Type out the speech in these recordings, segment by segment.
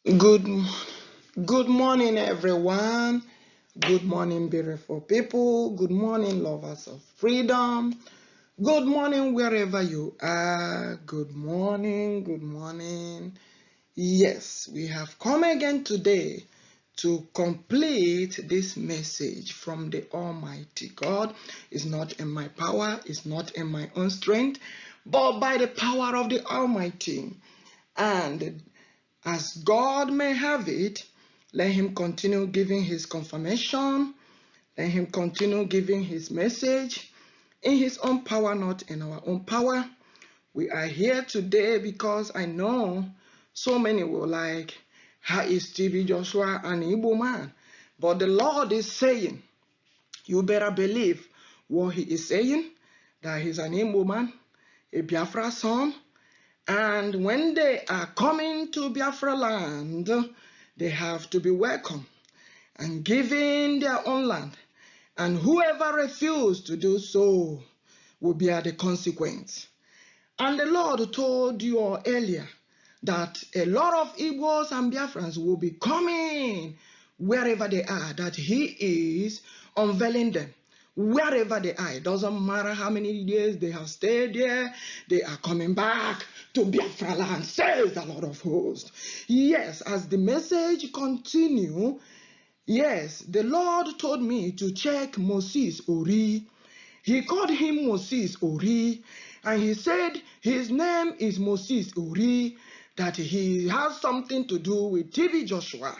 Good, good morning, everyone. Good morning, beautiful people. Good morning, lovers of freedom. Good morning, wherever you are. Good morning, good morning. Yes, we have come again today to complete this message from the Almighty God. It's not in my power, it's not in my own strength, but by the power of the Almighty. And as God may have it, let him continue giving his confirmation. Let him continue giving his message in his own power, not in our own power. We are here today because I know so many will like, how is TB Joshua an Igbo man? But the Lord is saying, you better believe what he is saying, that he's an Igbo man, a Biafra son. And when they are coming to Biafra land, they have to be welcome and given their own land. And whoever refuses to do so will bear the consequence. And the Lord told you earlier that a lot of Igbos and Biafrans will be coming wherever they are, that he is unveiling them. Wherever they are, it doesn't matter how many years they have stayed there, they are coming back to Biafraland, says the Lord of hosts. Yes, as the message continues, yes, the Lord told me to check Moses Ori. He called him Moses Ori, and he said his name is Moses Ori, that he has something to do with TB Joshua,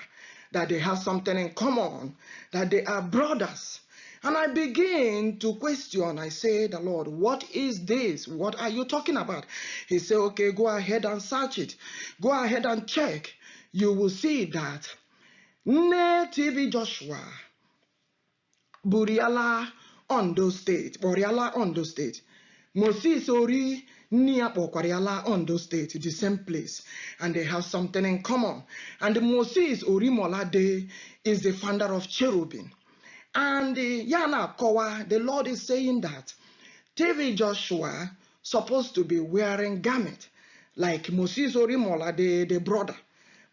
that they have something in common, that they are brothers. And I begin to question. I say, the Lord, what is this? What are you talking about? He said, okay, go ahead and search it. Go ahead and check. You will see that TB Joshua, Buriala, Ondo State, Moses Ori, near Okwariala, Ondo State, the same place, and they have something in common. And Moses Ori Molade is the founder of Cherubim. And Yana Kowa, the Lord is saying that TB Joshua supposed to be wearing garment like Moses Ori Molade, the brother,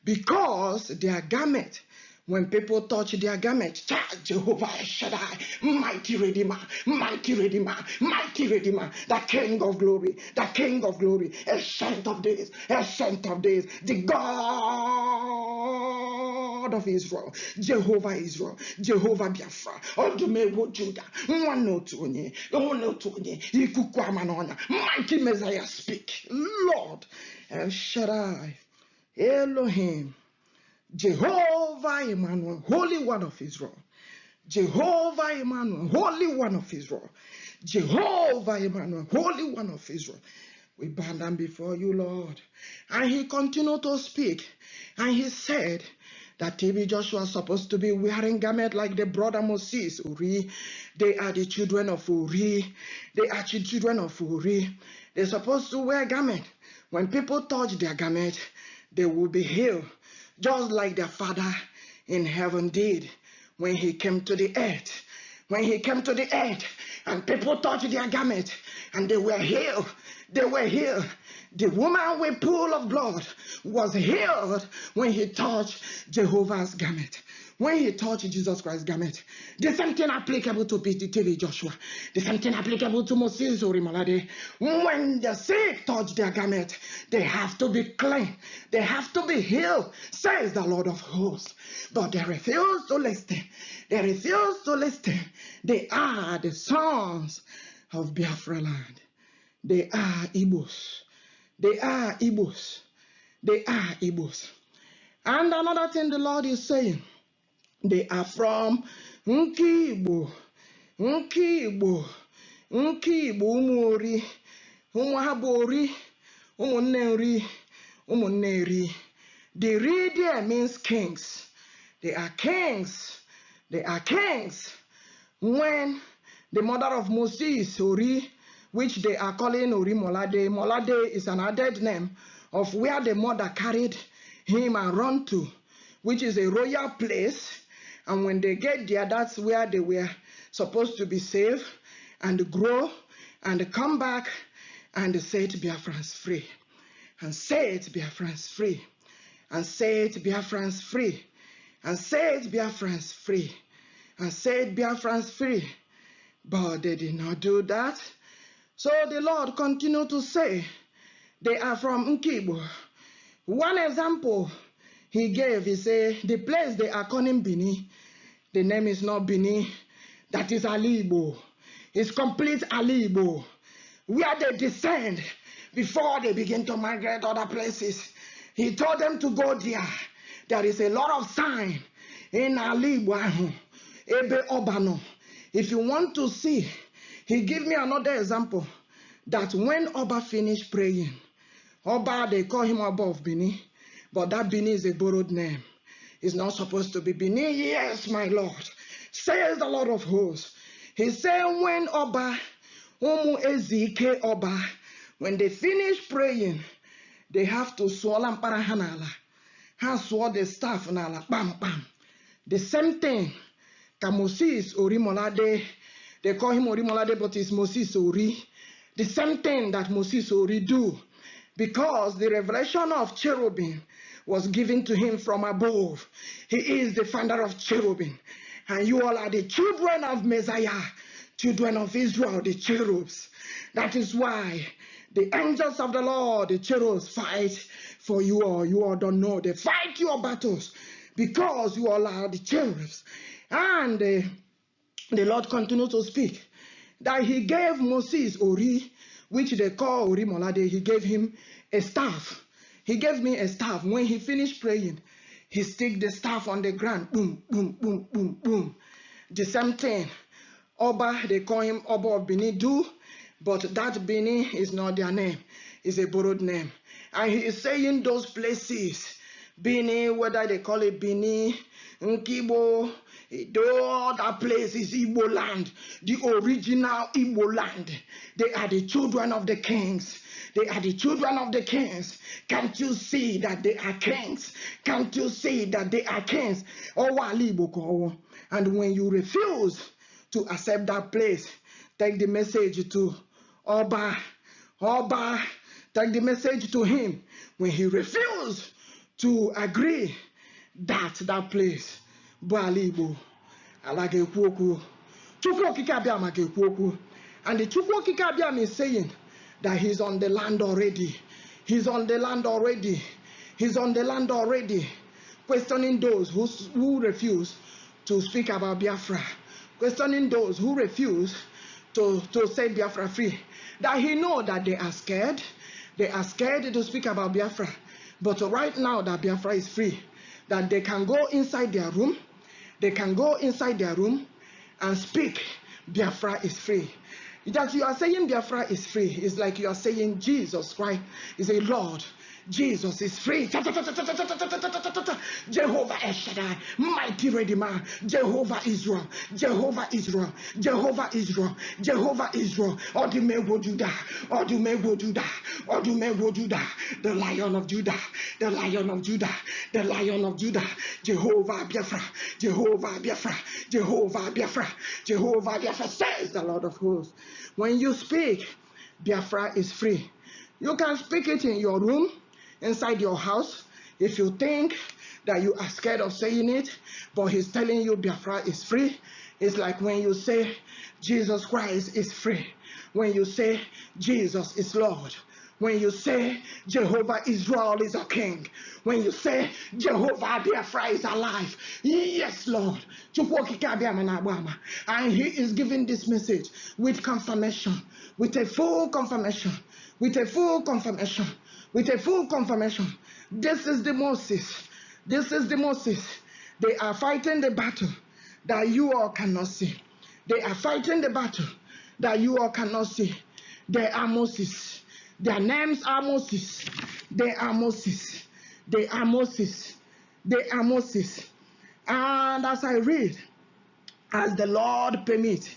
because their garment, when people touch their garment, JEHOVAH EL SHADDAI, mighty Redeemer, mighty Redeemer, mighty Redeemer, the King of glory, Ancient of days, the God of Israel, Jehovah Israel, Jehovah Biafra, ODUMEGWU JUDAH, mighty Messiah, speak, Lord, El Shaddai, Elohim, Jehovah Emmanuel, Holy One of Israel. Jehovah Emmanuel, Holy One of Israel. Jehovah Emmanuel, Holy One of Israel. We bow down before you, Lord. And he continued to speak. And he said that TB Joshua is supposed to be wearing garment like the brother Moses, Uri. They are the children of Uri. They're supposed to wear garment. When people touch their garment, they will be healed, just like their Father in heaven did when he came to the earth. When he came to the earth and people touched their garment and they were healed. The woman with pool of blood was healed when he touched Jehovah's garment. When he touched Jesus Christ's garment. The same thing applicable to TB Joshua. The same thing applicable to Moses Orimalade. When the sick touch their garment, they have to be clean. They have to be healed, says the Lord of hosts. But they refuse to listen. They are the sons of Biafraland. They are Igbos. And another thing the Lord is saying, they are from Nkigbo, Umuri, Umuhabori, Umuneri. The Ri there means kings. They are kings. When the mother of Moses, Ori, which they are calling Ori Molade, Molade is an added name of where the mother carried him and run to, which is a royal place. And when they get there, that's where they were supposed to be saved and grow and come back and set Biafrans free. and set Biafrans free, and set Biafrans free, and set Biafrans free. But they did not do that. So the Lord continued to say, they are from Nkigbo. One example he gave, he said, the place they are calling Bini, the name is not Bini, that is Alibo. It's complete Alibo, where they descend before they begin to migrate other places. He told them to go there. There is a lot of sign in Alibo, Ebe Obano. If you want to see, he gave me another example that when Oba finished praying, Oba, they call him Oba of Bini, but that Bini is a borrowed name. It's not supposed to be Bini. Yes, my Lord, says the Lord of hosts. He said when Oba, UMUISREAL Oba, when they finish praying, they have to swallow parahanala. Ha swallow the staff nala, bam bam. The same thing. Moses Orimolade, they call him Orimolade, but it's Moses Ori. The same thing that Moses Ori do, because the revelation of cherubim was given to him from above. He is the founder of cherubim. And you all are the children of Messiah, children of Israel, the cherubs. That is why the angels of the Lord, the cherubs, fight for you all. You all don't know. They fight your battles because you all are the cherubs. And the Lord continued to speak that he gave Moses Ori, which they call Ori Molade, he gave him a staff. He gave me a staff. When he finished praying, he stick the staff on the ground. Boom, boom, boom, boom, boom. The same thing. Oba, they call him Oba of Bini do, but that Bini is not their name. It's a borrowed name. And he is saying those places, Bini, whether they call it Bini, Nkigbo, that place is IGBOLAND, the original IGBOLAND. They are the children of the kings. They are the children of the kings. Can't you see that they are kings? Can't you see that they are kings? And when you refuse to accept that place, take the message to Oba. Oba, take the message to him. When he refused to agree that place, Balibo, Alage Kwoku, Chukwokikabiam Kwoku, and the Chukwokikabiam is saying that he's on the land already. He's on the land already. He's on the land already. Questioning those who refuse to speak about Biafra. Questioning those who refuse to set Biafra free. That he know that they are scared. They are scared to speak about Biafra. But right now that Biafra is free, that they can go inside their room. They can go inside their room and speak. Biafra is free. That you are saying Biafra is free is like you are saying Jesus Christ is a Lord. Jesus is free. JEHOVAH EL SHADDAI, mighty Redeemer. JEHOVAH ISRAEL, JEHOVAH ISRAEL, JEHOVAH ISRAEL, JEHOVAH ISRAEL. ODUMEGWU JUDAH, ODUMEGWU JUDAH, ODUMEGWU JUDAH. The Lion of Judah, the Lion of Judah, the Lion of Judah. Jehovah Biafra, Jehovah Biafra, Jehovah Biafra, Jehovah Biafra, says the Lord of hosts. When you speak, Biafra is free. You can speak it in your room, inside your house, if you think that you are scared of saying it, but he's telling you Biafra is free. It's like when you say Jesus Christ is free, when you say Jesus is Lord, when you say Jehovah Israel is a king, when you say Jehovah Biafra is alive. Yes, Lord. And he is giving this message with confirmation, with a full confirmation, with a full confirmation, with a full confirmation. This is the Moses. This is the Moses. They are fighting the battle that you all cannot see. They are fighting the battle that you all cannot see. They are Moses. Their names are Moses. They are Moses. They are Moses. They are Moses. And as I read, as the Lord permit,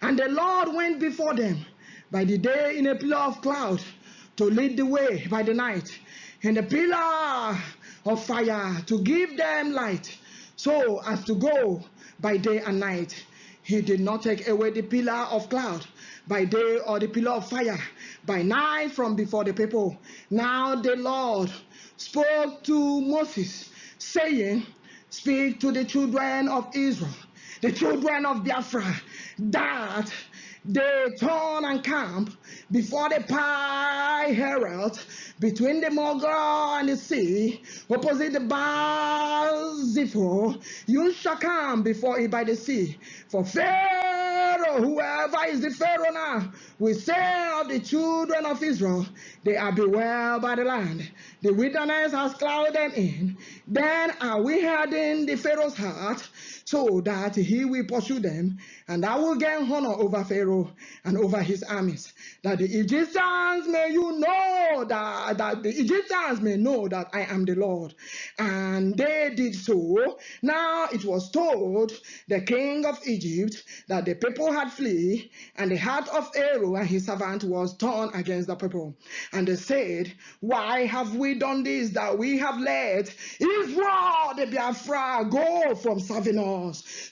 and the Lord went before them by the day in a pillar of cloud to lead the way by the night, in a pillar of fire to give them light, so as to go by day and night. He did not take away the pillar of cloud by day or the pillar of fire by night from before the people. Now the Lord spoke to Moses, saying, speak to the children of Israel, the children of Biafra, that they turn and camp before the Pi Herald, between the Mogul and the sea, opposite the Baal Zipho. You shall come before it by the sea. For Pharaoh, whoever is the Pharaoh now, will say of the children of Israel, they are bewailed by the land. The wilderness has clouded them in. Then are we hardened the Pharaoh's heart, so that he will pursue them, and I will gain honor over Pharaoh and over his armies, that the Egyptians may know that the Egyptians may know that I am the Lord. And they did so. Now it was told the king of Egypt that the people had fled, and the heart of Pharaoh and his servant was turned against the people. And they said, why have we done this, that we have let Israel the Biafra go from serving us?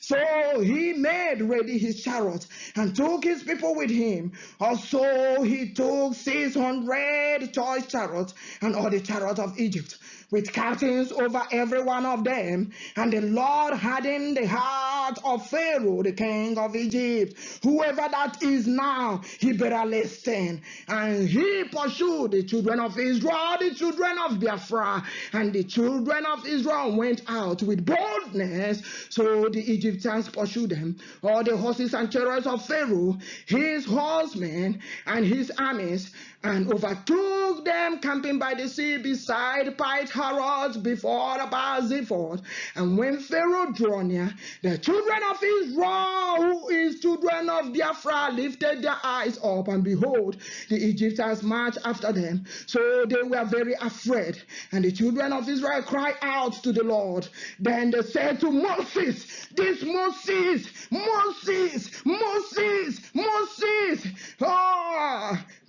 So he made ready his chariot and took his people with him. Also he took 600 choice chariots and all the chariots of Egypt, with captains over every one of them. And the Lord hardened the heart of Pharaoh, the king of Egypt, whoever that is now, he better listen. And he pursued the children of Israel, the children of Biafra, and the children of Israel went out with boldness. So the Egyptians pursued them, all the horses and chariots of Pharaoh, his horsemen and his armies, and overtook them camping by the sea beside Pi Herald before the Baal Zephon. And when Pharaoh drew near, the children of Israel, who is children of Biafra, lifted their eyes up, and behold, the Egyptians marched after them. So they were very afraid, and the children of Israel cried out to the Lord. Then they said to Moses, this Moses,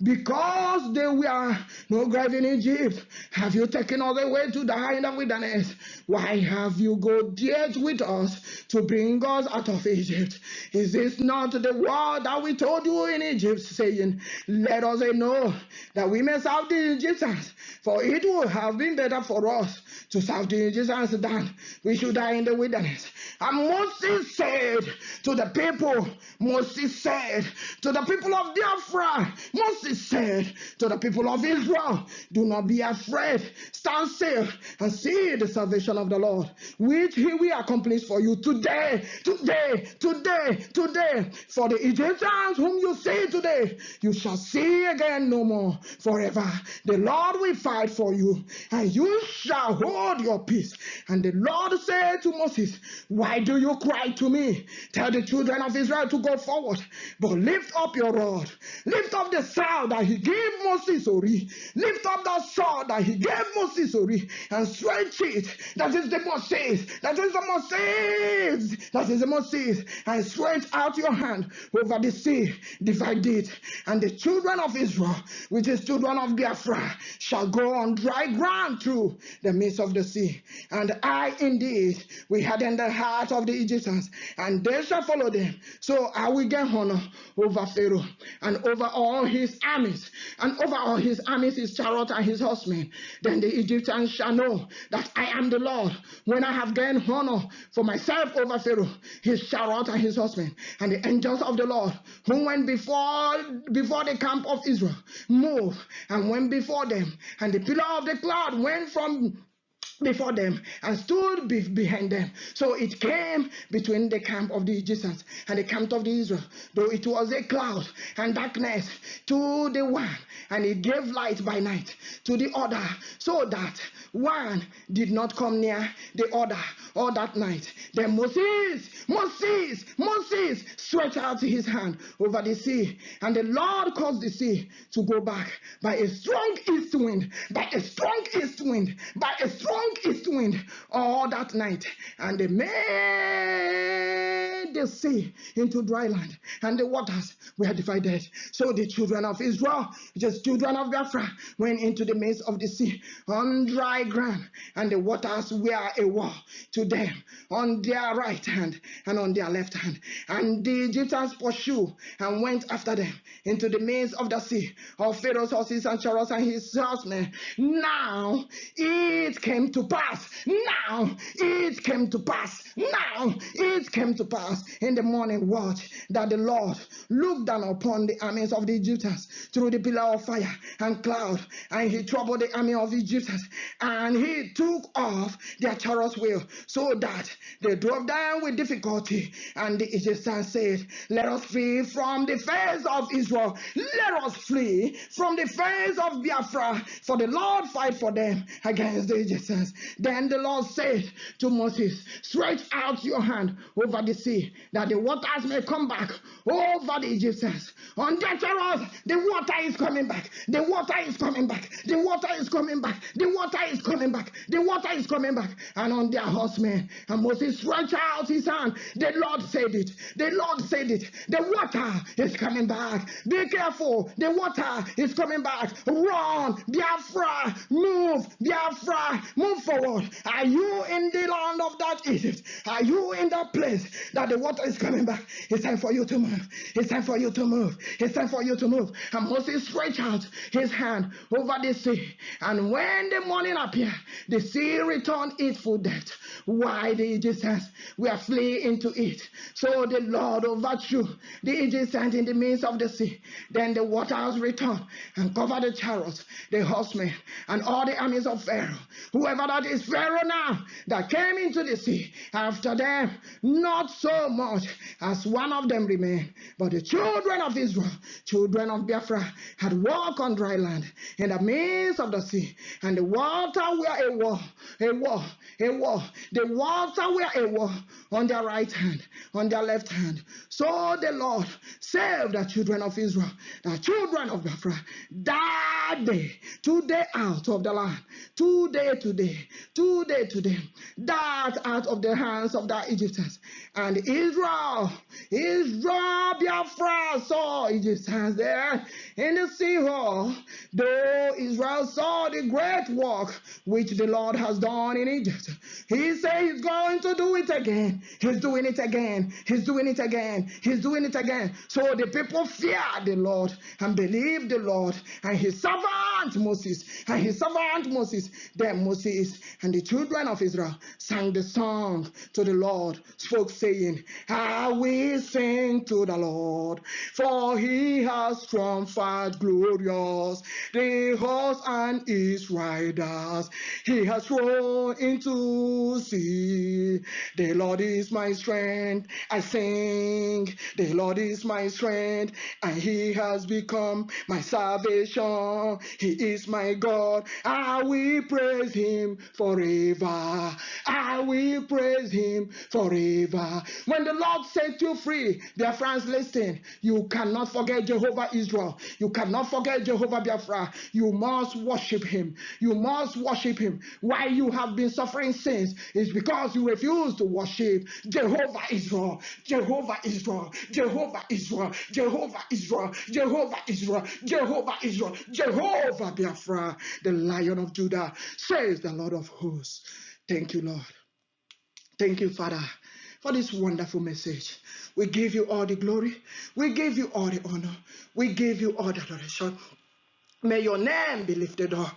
because they were no grave in Egypt, have you taken us away to die in the wilderness? Why have you go yet with us to bring us out of Egypt? Is this not the word that we told you in Egypt, saying, let us know that we may serve the Egyptians, for it would have been better for us to serve the Egyptians than we should die in the wilderness. And Moses said to the people of Biafra, Moses said to the people of Israel, do not be afraid, stand still and see the salvation of the Lord, which he will accomplish for you today. For the Egyptians whom you see today, you shall see again no more forever. The Lord will fight for you, and you shall hold your peace. And the Lord said to Moses, why do you cry to me? Tell the children of Israel to go forward, but lift up your rod, lift up the sword that he gave Moses, lift up the sword that he gave Moses, and stretch it. That is the Moses, and stretch out your hand over the sea, divide it, and the children of Israel, which is children of Biafra, shall go on dry ground through the midst of the sea. And I indeed will harden the heart of the Egyptians, and they shall follow them. So I will get honor over Pharaoh and over all his armies, his chariot and his horsemen. Then the Egyptians shall know that I am the Lord, when I have gained honor for myself over Pharaoh, his chariot and his horsemen. And the angels of the Lord, who went before the camp of Israel, moved and went before them, and the pillar of the cloud went from before them and stood behind them. So it came between the camp of the Egyptians and the camp of the Israel, though it was a cloud and darkness to the one, and it gave light by night to the other, so that one did not come near the other all that night. Then Moses stretched out his hand over the sea, and the Lord caused the sea to go back by a strong east wind, all that night. And they made the the sea into dry land, and the waters were divided. So the children of Israel, just children of Biafra, went into the midst of the sea on dry ground, and the waters were a wall to them on their right hand and on their left hand. And the Egyptians pursued and went after them into the midst of the sea, of Pharaoh's horses and chariots and his horsemen. Now it came to pass. Now it came to pass. Now it came to pass in the morning watch that the Lord looked down upon the armies of the Egyptians through the pillar of fire and cloud, and he troubled the army of the Egyptians, and he took off their chariots wheel, so that they drove down with difficulty. And the Egyptians said, let us flee from the face of Israel. Let us flee from the face of Biafra, for the Lord fight for them against the Egyptians. Then the Lord said to Moses, stretch out your hand over the sea, that the waters may come back over the Egyptians. On their chariots, the water is coming back. The water is coming back. The water is coming back. The water is coming back. The water is coming back. And on their horsemen. And Moses stretched out his hand. The Lord said it. The Lord said it. The water is coming back. Be careful. The water is coming back. Run, Biafra. Move, Biafra. Move forward. Are you in the land of that Egypt? Are you in that place that the water is coming back? It's time for you to move. It's time for you to move. It's time for you to move. And Moses stretched out his hand over the sea. And when the morning appeared, the sea returned its full depth, while the Egyptians were fleeing into it. So the Lord overthrew the Egyptians in the midst of the sea. Then the waters returned and covered the chariots, the horsemen, and all the armies of Pharaoh. Whoever that is Pharaoh now, that came into the sea after them, not so much as one of them remained. But the children of Israel, children of Biafra, had walked on dry land in the midst of the sea, and the water were a wall, a wall, a wall. The water were a wall on their right hand, on their left hand. So the Lord saved the children of Israel, the children of Biafra, that day, today out of the land, today, that out of the hands of the Egyptians. And Israel, Biafra saw Egyptians there in the sea hall, though Israel saw the great work which the Lord has done in Egypt. He said he's going to do it again. He's doing it again. He's doing it again. He's doing it again. So the people feared the Lord and believed the Lord and his servant Moses. And his servant Moses. Then Moses and the children of Israel sang the song to the Lord, spoke saying, I will sing to the Lord, for he has triumphed glorious, the horse and his riders he has thrown into sea. The Lord is my strength, I sing. The Lord is my strength, and he has become my salvation. He is my God, I will praise him forever. I will praise him forever. When the Lord set you free, dear friends, listen, you cannot forget Jehovah Israel. You cannot forget Jehovah Biafra. You must worship him. You must worship him. Why you have been suffering since is because you refuse to worship Jehovah Israel. Jehovah Israel. Jehovah Israel. Jehovah Israel. Jehovah Israel. Jehovah Israel. Jehovah Biafra, the Lion of Judah, says the Lord of hosts. Thank you, Lord. Thank you, Father, for this wonderful message. We give you all the glory. We give you all the honor. We give you all the adoration. May your name be lifted up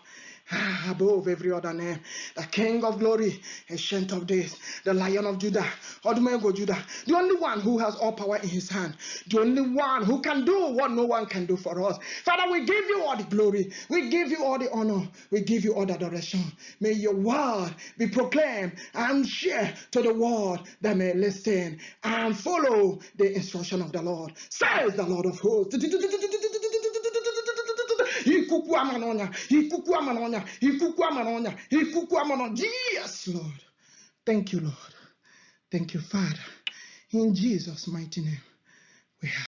above every other name. The King of glory, Ancient of days, the Lion of Judah, ODUMEGWU Judah, the only one who has all power in his hand, the only one who can do what no one can do for us. Father, we give you all the glory. We give you all the honor. We give you all the adoration. May your word be proclaimed and shared to the world that may listen and follow the instruction of the Lord, says the Lord of hosts. Yes, Lord. Thank you, Lord. Thank you, Father. In Jesus' mighty name, we have.